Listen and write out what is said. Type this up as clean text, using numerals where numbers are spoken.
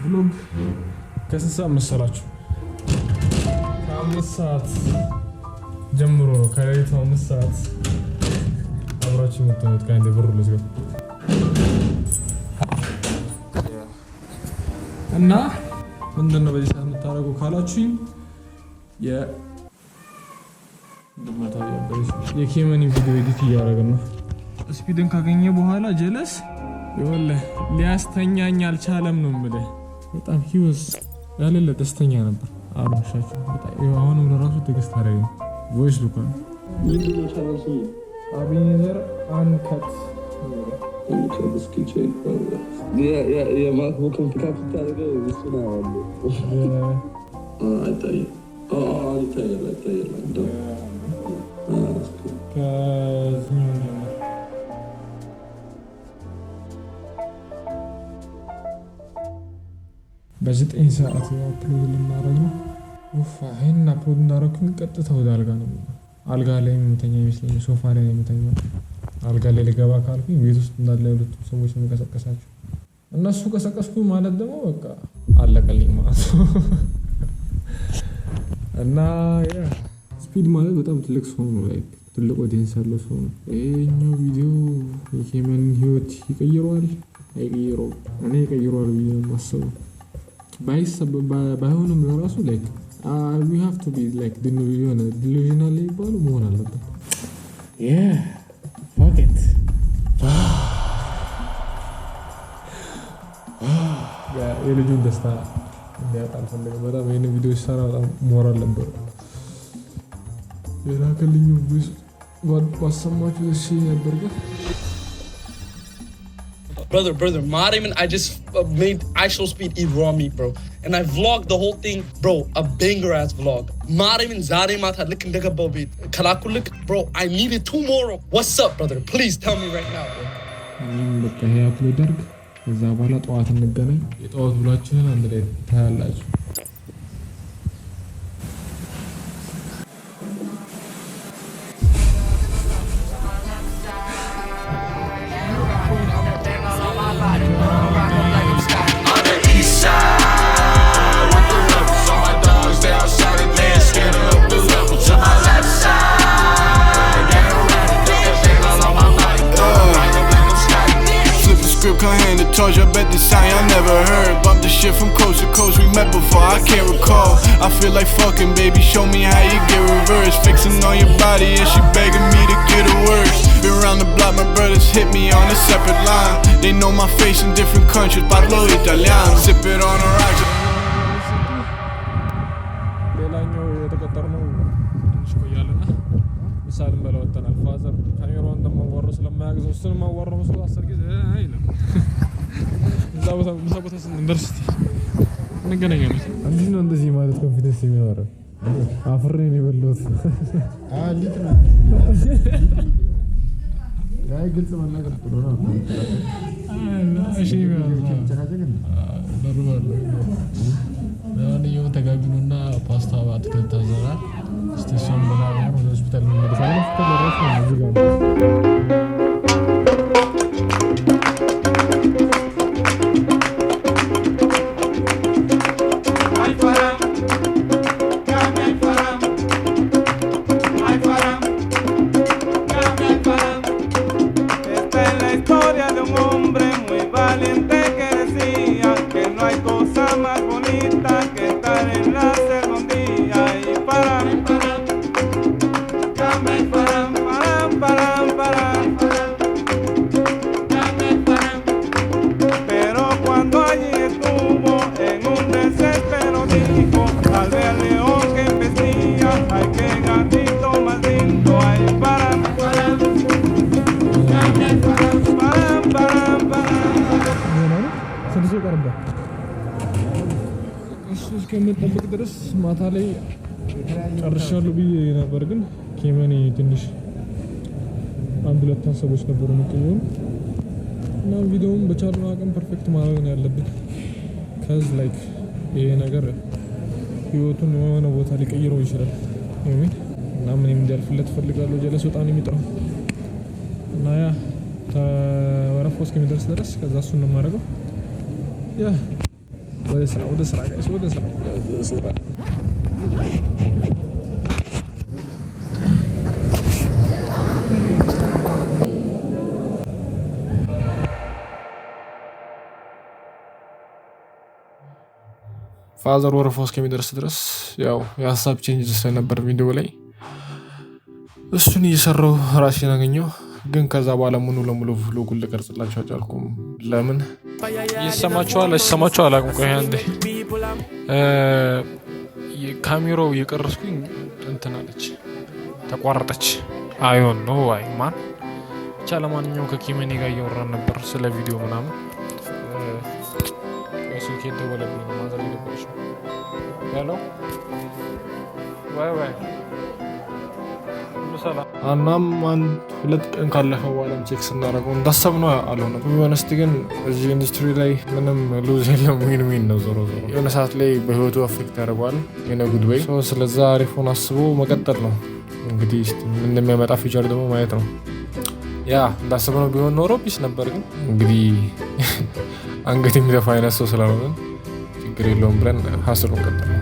ብሎግ ከስንት ሰዓት መሰላችሁ? ከ5 ሰዓት ጀምሮ ነው። ከሌሊቱ 5 ሰዓት አብራችሁ የምትሆኑት ከአንዴ ብሩ ልዝገብ እና ምንድነው በዚህ ሰዓት የምታደርጉ ካላችሁኝ የኬመኒ ቪዲዮ ኤዲት እያደረግን ነው። ስፒድን ካገኘ በኋላ ጀለስ ይኸውልህ ሊያስተኛኝ አልቻለም ነው የምልህ። በጣም ሂውስ ያለለ ደስተኛ ነበር። አልዋሻችሁ አሁንም ለራሱ ትዕግስት አደረገኝ። ቮይስ ሉካን አቤኔዘር አንከት የማክቡክን ፒካፕ ታደርገው እሱ ነው አይታይም። በ9 ሰዓት አፕሎድ ልናደርግ ነው። ይሄን አፕሎድ እንዳደረግኩኝ ቀጥታ ወደ አልጋ ነው። አልጋ ላይ የምተኛ ይመስለኝ፣ ሶፋ ላይ ነው የምተኛው። አልጋ ላይ ልገባ ካልኩኝ ቤት ውስጥ እንዳለ ሁለቱ ሰዎች ነው የምቀሰቀሳቸው። እነሱ ቀሰቀስኩ ማለት ደግሞ በቃ አለቀልኝ ማለት ነው። እና ስፒድ ማለት በጣም ትልቅ ሰው ነው፣ ላይክ ትልቅ ኦዲየንስ ያለው ሰው ነው። ይሄኛው ቪዲዮ የኬመን ህይወት ይቀይረዋል አይቀይረውም? እኔ ይቀይረዋል ብዬ ነው የማስበው። ባይሆንም ለራሱ ላይክ we have to be like delusional ይባሉ መሆን አለበት። fuck it የልጁን ደስታ እንዲያጣ አልፈለግም። በጣም ይህን ቪዲዮ ሲሰራ በጣም ሞራል ነበር። የላከልኝ ቪዲዮ ባሰማችሁ ደስ ነበር ግን Brother, Mariman, I just made IShowSpeed eat raw meat, bro. And I vlogged the whole thing, bro, a banger ass vlog. Mariman, Zare Mata, look in the bit. Kalakulik, bro, I need it tomorrow. What's up, brother? Please tell me right now, bro. በቃ ይሄ አፕሎድ አድርግ፣ ከዛ በኋላ ጠዋት እንገናኝ። የጠዋት ብላችንን አንድ ላይ ታያላችሁ። Told you I bet this sign I never heard. Bump the shit from coast to coast, we met before, I can't recall. I feel like fucking, baby, show me how you get reverse. Fixing on your body and she begging me to get it worse. Been around the block, my brothers hit me on a separate line. They know my face in different countries, parlo italiano. Sip it on a rock. ሌላኛው የተቀጠርነው ትንሽ ቆያለና ምሳሌ በለወጠናል። ፋዘር ካሜራውን እንደማዋረው ስለማያግዘው እሱን ማዋረው መስሎ 10 ጊዜ አይልም። እዛ ቦታ ስንደርስ እንገናኛለን። እንዴት ነው እንደዚህ ማለት ኮንፊደንስ የሚኖረው? አፍሬ ነው የበላሁት። ሊት ነው ጋይ ግልጽ መናገር ጥሩ ነው። እሺ ለማንኛውም ተጋቢኑና ፓስታ በአትክልት ታዘናል። እስቲ እሷን በላን ወደ ሆስፒታል እንመለሳለን። ተደረሰ እዚህ ጋር እስከምጠብቅ ድረስ ማታ ላይ ጨርሻለሁ ብዬ ነበር፣ ግን ኬመኒ ትንሽ አንድ ሁለት ሀሳቦች ነበሩ የምትሆኑ እና ቪዲዮውን በቻልነው አቅም ፐርፌክት ማድረግ ነው ያለብን። ከዚ ላይክ ይሄ ነገር ህይወቱን የሆነ ቦታ ሊቀይረው ይችላል እና ምንም እንዲያልፍለት ፈልጋለሁ። ጀለስ በጣም ነው የሚጥረው እና ያ ተወረፎ እስከሚደርስ ድረስ ከዛ እሱን ነው የማደርገው። ያ ወደ ስራ ጋይስ ወደ ስራ ፋዘር ወረፋው እስከሚደርስ ድረስ ያው የሀሳብ ቼንጅ ስለነበር ቪዲዮ ላይ እሱን እየሰራው ራሴን አገኘው። ግን ከዛ በኋላ ሙሉ ለሙሉ ቭሎጉን ልቀርጽላችሁ አልቻልኩም። ለምን ይሰማችኋል አላውቅም። ቆይ አንዴ ካሜራው እየቀረስኩኝ እንትን አለች ተቋረጠች። አይሆን ነው አይ ማን ብቻ። ለማንኛውም ከኪመኔ ጋር እያወራን ነበር ስለ ቪዲዮ ምናምን። ስልኬ ደወለብኝ ነው ማዘር የነበረች ነው ያለው። ባይ እናም 1-2 ቀን ካለፈ በኋላ ቼክ ስናደርገው እንዳሰብነው አልሆነም። ቢሆንስት ግን እዚህ ኢንዱስትሪ ላይ ምንም ሉዝ የለም፣ ዊን ነው። ዞሮ የሆነ ሰዓት ላይ በህይወቱ አፌክት ያደርገዋል የሆነ ጉድ ወይ። ስለዛ አሪፉን አስቦ መቀጠል ነው እንግዲህ። ምን እንደሚያመጣ ፊቸር ደግሞ ማየት ነው። ያ እንዳሰብነው ቢሆን ኖሮ ፒስ ነበር። ግን እንግዲህ አንገት የሚደፋ አይነት ሰው ስላልሆነ ችግር የለውም ብለን ሀስሩን ቀጠል ነው።